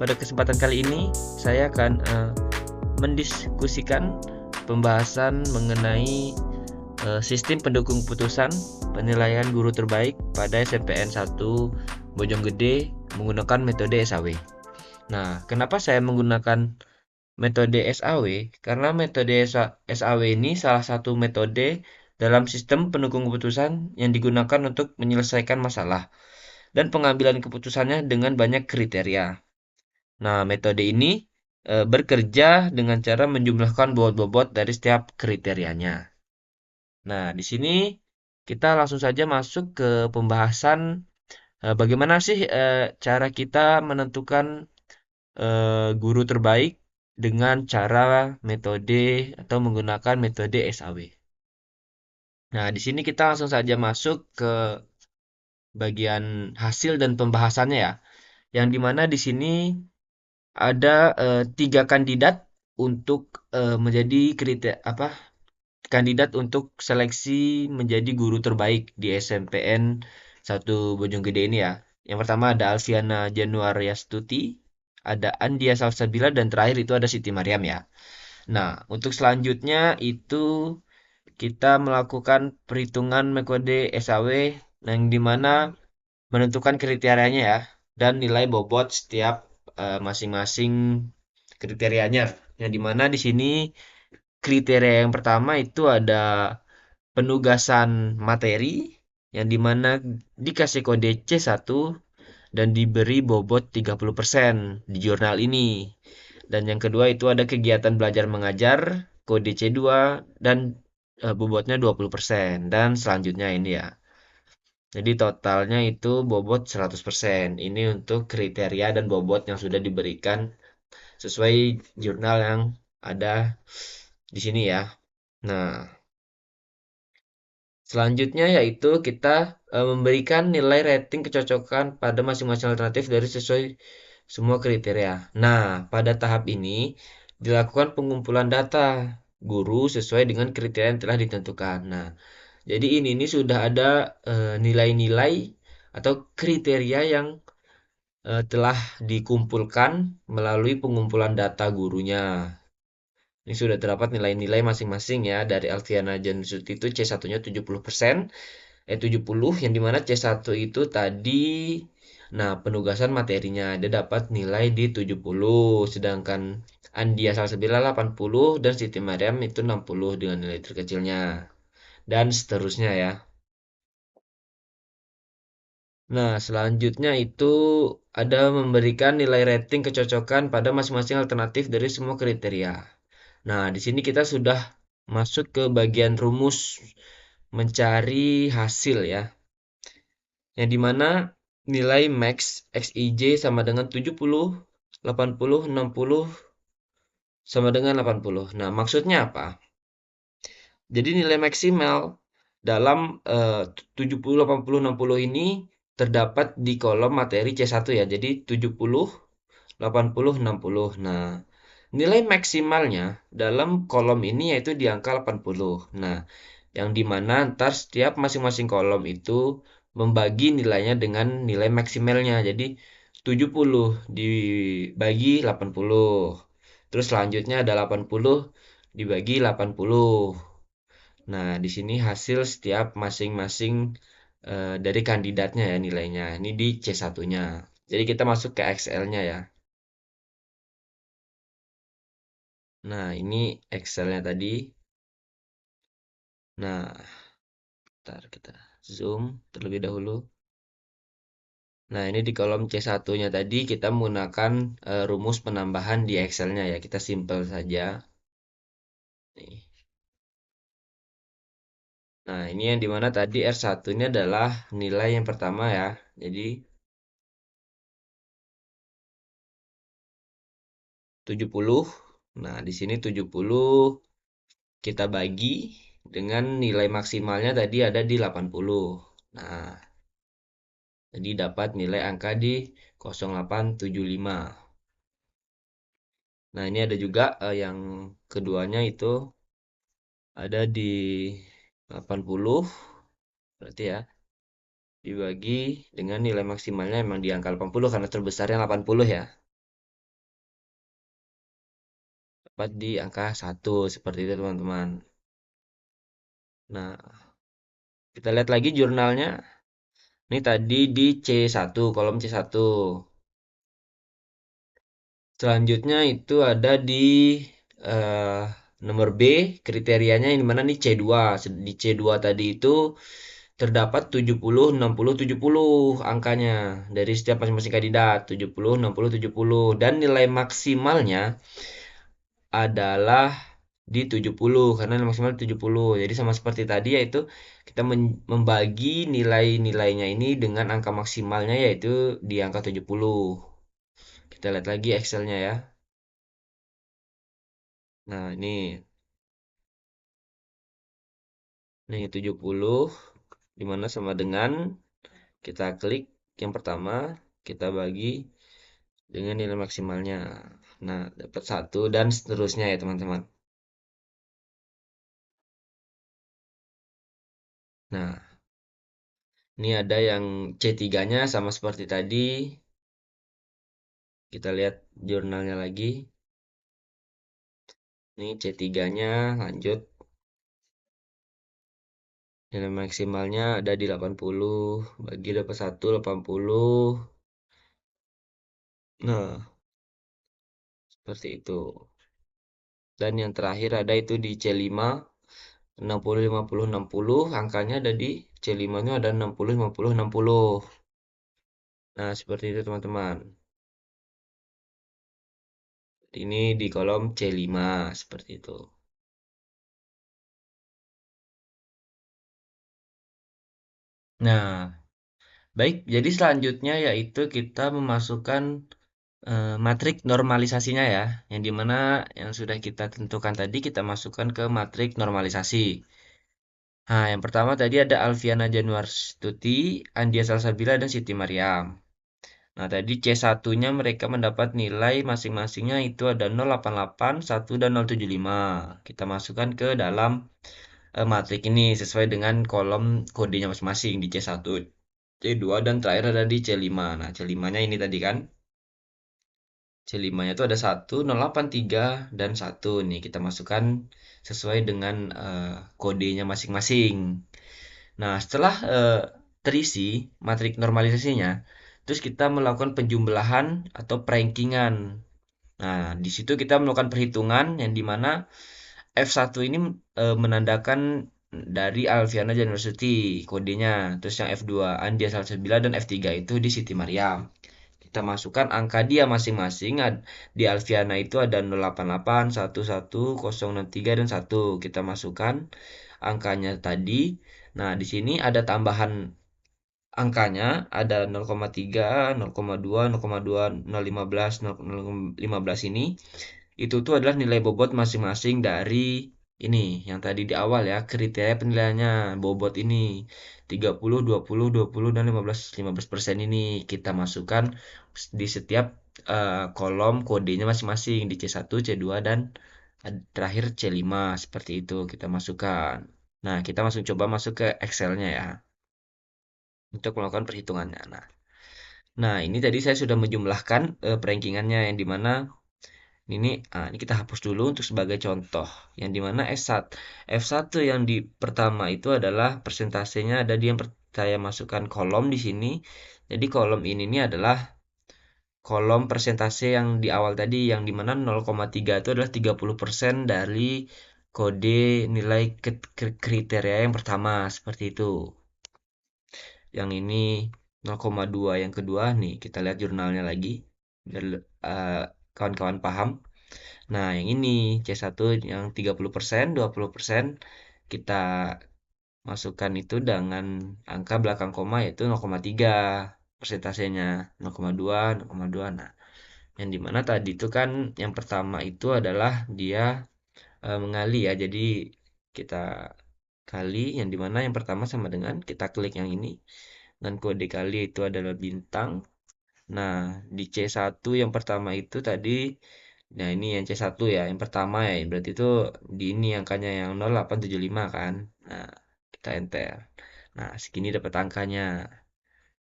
Pada kesempatan kali ini saya akan mendiskusikan pembahasan mengenai sistem pendukung keputusan penilaian guru terbaik pada SNPN 1 Bojonggede menggunakan metode SAW. Nah, kenapa saya menggunakan metode SAW? Karena metode SAW ini salah satu metode dalam sistem pendukung keputusan yang digunakan untuk menyelesaikan masalah dan pengambilan keputusannya dengan banyak kriteria. Nah, metode ini bekerja dengan cara menjumlahkan bobot-bobot dari setiap kriterianya. Nah, di sini kita langsung saja masuk ke pembahasan bagaimana sih cara kita menentukan guru terbaik dengan cara metode atau menggunakan metode SAW. Nah, di sini kita langsung saja masuk ke bagian hasil dan pembahasannya ya. Yang dimana di sini ada 3 kandidat untuk menjadi kandidat untuk seleksi menjadi guru terbaik di SNPN 1 Bojonggede ini ya. Yang pertama ada Alfiana Januaryastuti, ada Andia Salsabila, dan terakhir itu ada Siti Mariam ya. Nah, untuk selanjutnya itu kita melakukan perhitungan metode SAW yang dimana menentukan kriterianya ya dan nilai bobot setiap masing-masing kriterianya. Yang dimana di sini kriteria yang pertama itu ada penugasan materi yang dimana dikasih kode C1 dan diberi bobot 30% di jurnal ini. Dan yang kedua itu ada kegiatan belajar mengajar kode C2 dan bobotnya 20%. Dan selanjutnya ini ya. Jadi totalnya itu bobot 100%. Ini untuk kriteria dan bobot yang sudah diberikan sesuai jurnal yang ada di sini ya. Nah, selanjutnya yaitu kita memberikan nilai rating kecocokan pada masing-masing alternatif dari sesuai semua kriteria. Nah, pada tahap ini dilakukan pengumpulan data guru sesuai dengan kriteria yang telah ditentukan. Nah, jadi ini sudah ada nilai-nilai atau kriteria yang telah dikumpulkan melalui pengumpulan data gurunya. Ini sudah terdapat nilai-nilai masing-masing ya dari Alfiana Jansuti itu C1-nya 70%, 70 yang dimana C1 itu tadi nah penugasan materinya dia dapat nilai di 70, sedangkan Andia Salsabila 80 dan Siti Mariam itu 60 dengan nilai terkecilnya dan seterusnya ya. Nah, selanjutnya itu ada memberikan nilai rating kecocokan pada masing-masing alternatif dari semua kriteria. Nah, di sini kita sudah masuk ke bagian rumus mencari hasil ya. Yang dimana nilai max XIJ sama dengan 70, 80, 60 sama dengan 80. Nah, maksudnya apa? Jadi nilai maksimal dalam 70, 80, 60 ini terdapat di kolom materi C1 ya. Jadi 70, 80, 60. Nah, nilai maksimalnya dalam kolom ini yaitu di angka 80. Nah, yang dimana ntar setiap masing-masing kolom itu membagi nilainya dengan nilai maksimalnya. Jadi 70 dibagi 80. Terus selanjutnya ada 80 dibagi 80. Nah, di sini hasil setiap masing-masing dari kandidatnya ya nilainya. Ini di C1-nya. Jadi kita masuk ke Excel-nya ya. Nah, ini Excel-nya tadi. Nah, ntar kita zoom terlebih dahulu. Nah, ini di kolom C1-nya tadi kita menggunakan rumus penambahan di Excel-nya ya. Kita simple saja. Nih. Nah, ini yang dimana tadi R1 ini adalah nilai yang pertama ya. Jadi 70. Nah, di sini 70 kita bagi dengan nilai maksimalnya tadi ada di 80. Nah, jadi dapat nilai angka di 0875. Nah, ini ada juga yang keduanya itu ada di 80 berarti ya dibagi dengan nilai maksimalnya memang di angka 80 karena terbesarnya 80 ya. tepat di angka 1 seperti itu teman-teman. Nah, kita lihat lagi jurnalnya. Ini tadi di C1, kolom C1. Selanjutnya itu ada di eh, nomor B, kriterianya yang mana nih C2. Di C2 tadi itu terdapat 70, 60, 70 angkanya dari setiap masing-masing kandidat. 70, 60, 70. Dan nilai maksimalnya adalah di 70 karena nilai maksimal 70. Jadi sama seperti tadi yaitu kita membagi nilai-nilainya ini dengan angka maksimalnya yaitu di angka 70. Kita lihat lagi Excelnya ya. Nah, ini 70 dimana sama dengan kita klik yang pertama, kita bagi dengan nilai maksimalnya. Nah, dapat satu dan seterusnya ya teman-teman. Nah, ini ada yang C3-nya sama seperti tadi. Kita lihat jurnalnya lagi. Ini C3-nya lanjut. Nilai maksimalnya ada di 80. Bagi dapat 1, 80. Nah, seperti itu. Dan yang terakhir ada itu di C5. 60, 50, 60. Angkanya ada di C5-nya ada 60, 50, 60. Nah, seperti itu teman-teman. Ini di kolom C5 seperti itu. Nah, baik. Jadi selanjutnya yaitu kita memasukkan matrik normalisasinya ya, yang dimana yang sudah kita tentukan tadi kita masukkan ke matrik normalisasi. Nah, yang pertama tadi ada Alfiana Januarstuti, Andia Salsabila, dan Siti Mariam. Nah, tadi C1-nya mereka mendapat nilai masing-masingnya itu ada 088, 1, dan 075. Kita masukkan ke dalam matrik ini sesuai dengan kolom kodenya masing-masing di C1, C2, dan terakhir ada di C5. Nah, C5-nya ini tadi kan. C5-nya itu ada 1083 dan 1 nih kita masukkan sesuai dengan kodenya masing-masing. Nah, setelah terisi matrik normalisasinya, terus kita melakukan penjumlahan atau perankingan. Nah, di situ kita melakukan perhitungan yang dimana F1 ini menandakan dari Alfiana University kodenya. Terus yang F2 Andia Salsabila dan F3 itu di Siti Mariam. Kita masukkan angka dia masing-masing. Di Alfiana itu ada 088, 11, 063 dan 1. Kita masukkan angkanya tadi. Nah, di sini ada tambahan angkanya ada 0,3, 0,2, 0,2, 0,15, 0,15 ini. Itu tuh adalah nilai bobot masing-masing dari ini yang tadi di awal ya, kriteria penilaiannya bobot ini 30, 20, 20 dan 15% ini kita masukkan di setiap kolom kodenya masing-masing di C1, C2 dan terakhir C5 seperti itu kita masukkan. Nah, kita langsung coba masuk ke Excel-nya ya untuk melakukan perhitungannya. Nah, ini tadi saya sudah menjumlahkan perankingannya yang dimana ini kita hapus dulu untuk sebagai contoh yang dimana F1 yang di pertama itu adalah persentasenya ada di yang saya masukkan kolom di sini. Jadi kolom ini adalah kolom persentase yang di awal tadi yang dimana 0,3 itu adalah 30% dari kode nilai kriteria yang pertama seperti itu. Yang ini 0,2 yang kedua nih kita lihat jurnalnya lagi biar kawan-kawan paham. Nah, yang ini C1 yang 30%, 20% kita masukkan itu dengan angka belakang koma yaitu 0,3 persentasenya, 0,2, 0,2. Nah, yang dimana tadi itu kan yang pertama itu adalah dia mengali ya. Jadi kita kali yang dimana yang pertama sama dengan kita klik yang ini dan kode kali itu adalah bintang. Nah, di C1 yang pertama itu tadi, nah ini yang C1 ya, yang pertama ya, berarti itu di ini angkanya yang 0875 kan. Nah, kita enter. Nah, segini dapat angkanya.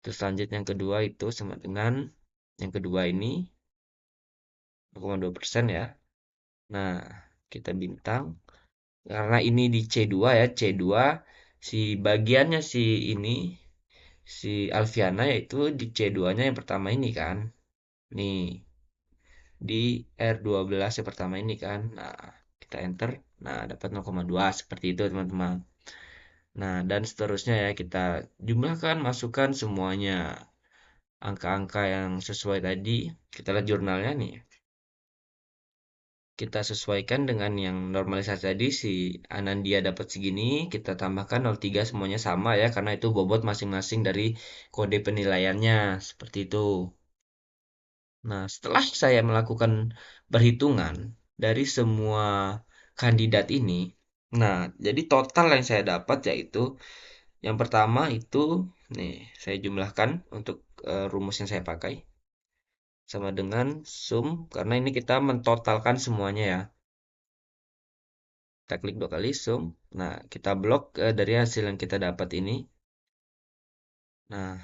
Terus lanjut yang kedua itu sama dengan yang kedua ini 0,2% ya. Nah, kita bintang. Karena ini di C2 ya, C2 si bagiannya si ini, si Alfiana yaitu di C2-nya yang pertama ini kan. Nih, di R12 yang pertama ini kan. Nah, kita enter. Nah, dapat 0,2 seperti itu teman-teman. Nah, dan seterusnya ya kita jumlahkan, masukkan semuanya. Angka-angka yang sesuai tadi, kita lihat jurnalnya nih. Kita sesuaikan dengan yang normalisasi tadi, si Anandia dapat segini, kita tambahkan 0,3 semuanya sama ya, karena itu bobot masing-masing dari kode penilaiannya, seperti itu. Nah, setelah saya melakukan perhitungan dari semua kandidat ini, nah, jadi total yang saya dapat yaitu yang pertama itu, nih, saya jumlahkan untuk rumus yang saya pakai, sama dengan sum, karena ini kita mentotalkan semuanya ya. Kita klik dua kali sum. Nah, kita blok dari hasil yang kita dapat ini. Nah,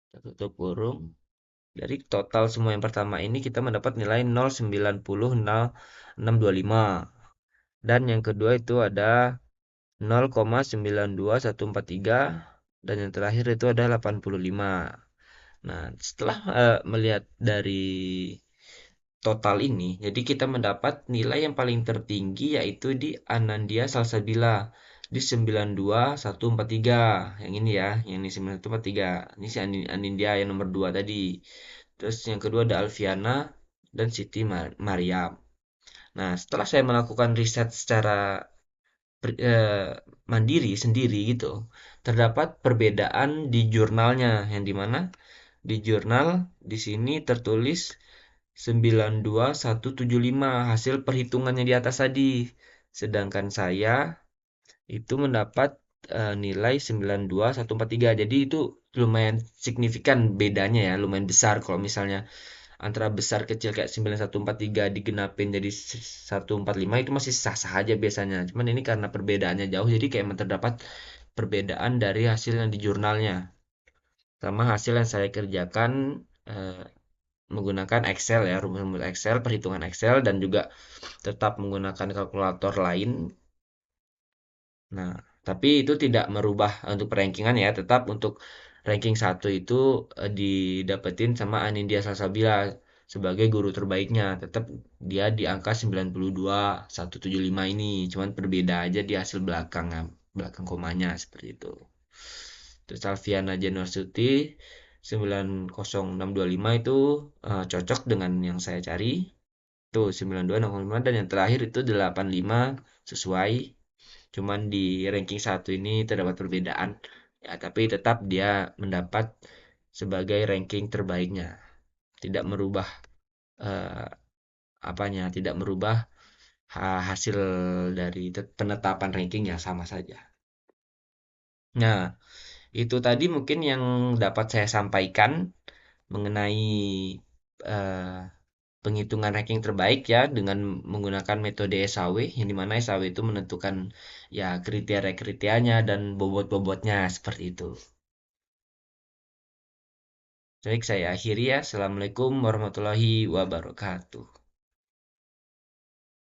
kita tutup kurung. Dari total semua yang pertama ini kita mendapat nilai 0,900625. Dan yang kedua itu ada 0,921143 dan yang terakhir itu ada 85. Nah, setelah melihat dari total ini, jadi kita mendapat nilai yang paling tertinggi yaitu di Anandia Salsabila di 92143. Yang ini ya, yang ini 9143. Ini si Anindya yang nomor 2 tadi. Terus yang kedua ada Alfiana dan Siti Mariam. Nah, setelah saya melakukan riset secara mandiri sendiri gitu, terdapat perbedaan di jurnalnya yang dimana di jurnal di sini tertulis 92175 hasil perhitungannya di atas tadi. Sedangkan saya itu mendapat nilai 92143. Jadi itu lumayan signifikan bedanya ya, lumayan besar kalau misalnya antara besar kecil kayak 9143 digenapin jadi 145 itu masih sah-sah aja biasanya. Cuman ini karena perbedaannya jauh jadi kayak terdapat perbedaan dari hasil yang di jurnalnya sama hasil yang saya kerjakan eh, menggunakan Excel ya, rumus Excel, perhitungan Excel dan juga tetap menggunakan kalkulator lain. Nah, tapi itu tidak merubah untuk rankingan ya, tetap untuk ranking satu itu didapetin sama Anindya Salsabila sebagai guru terbaiknya. Tetap dia di angka 92,175 ini, cuman berbeda aja di hasil belakang belakang komanya seperti itu. Terus Alfiana Januarsuti 90625 itu cocok dengan yang saya cari. Tuh 92,605 dan yang terakhir itu 85 sesuai. Cuman di ranking satu ini terdapat perbedaan. Ya, tapi tetap dia mendapat sebagai ranking terbaiknya. Tidak merubah eh, apanya, tidak merubah hasil dari penetapan ranking yang sama saja. Nah, itu tadi mungkin yang dapat saya sampaikan mengenai eh, penghitungan ranking terbaik ya dengan menggunakan metode SAW yang dimana SAW itu menentukan ya kriteria-kriterianya dan bobot-bobotnya seperti itu. Baik, saya akhiri ya. Assalamualaikum warahmatullahi wabarakatuh.